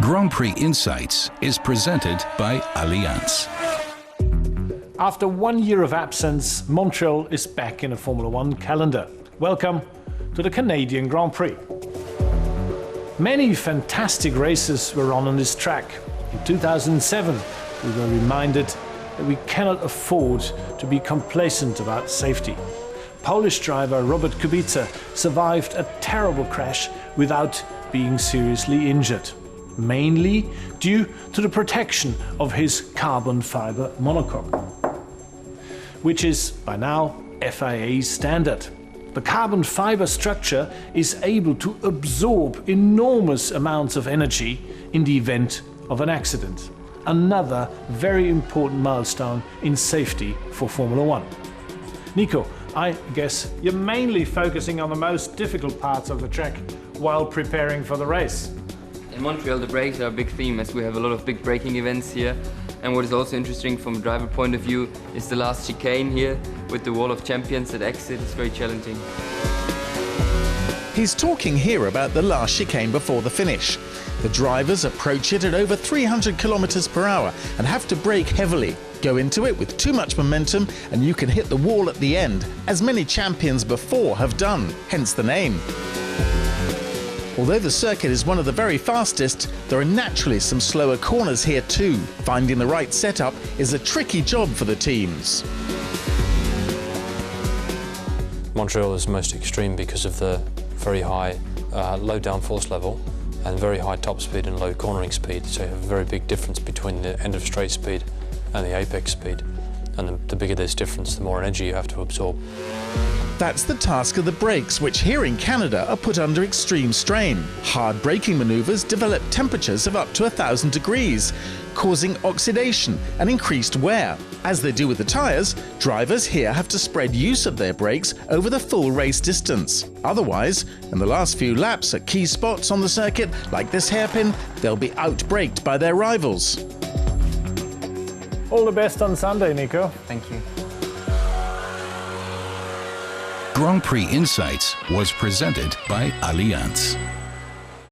Grand Prix Insights is presented by Allianz. After 1 year of absence, Montreal is back in the Formula One calendar. Welcome to the Canadian Grand Prix. Many fantastic races were on this track. In 2007, we were reminded that we cannot afford to be complacent about safety. Polish driver Robert Kubica survived a terrible crash without being seriously injured, mainly due to the protection of his carbon fiber monocoque, which is by now FIA standard. The carbon fiber structure is able to absorb enormous amounts of energy in the event of an accident. Another very important milestone in safety for Formula One. Nico, I guess you're mainly focusing on the most difficult parts of the track while preparing for the race. In Montreal, the brakes are a big theme, as we have a lot of big braking events here. And what is also interesting from a driver point of view is the last chicane here with the Wall of Champions at exit. It's very challenging. He's talking here about the last chicane before the finish. The drivers approach it at over 300 kilometers per hour and have to brake heavily. Go into it with too much momentum and you can hit the wall at the end, as many champions before have done, hence the name. Although the circuit is one of the very fastest, there are naturally some slower corners here too. Finding the right setup is a tricky job for the teams. Montreal is most extreme because of the very high low downforce level and very high top speed and low cornering speed. So you have a very big difference between the end of straight speed and the apex speed. And the bigger this difference, the more energy you have to absorb. That's the task of the brakes, which here in Canada are put under extreme strain. Hard braking maneuvers develop temperatures of up to 1,000 degrees, causing oxidation and increased wear. As they do with the tyres, drivers here have to spread use of their brakes over the full race distance. Otherwise, in the last few laps at key spots on the circuit, like this hairpin, they'll be out-braked by their rivals. All the best on Sunday, Nico. Thank you. Grand Prix Insights was presented by Allianz.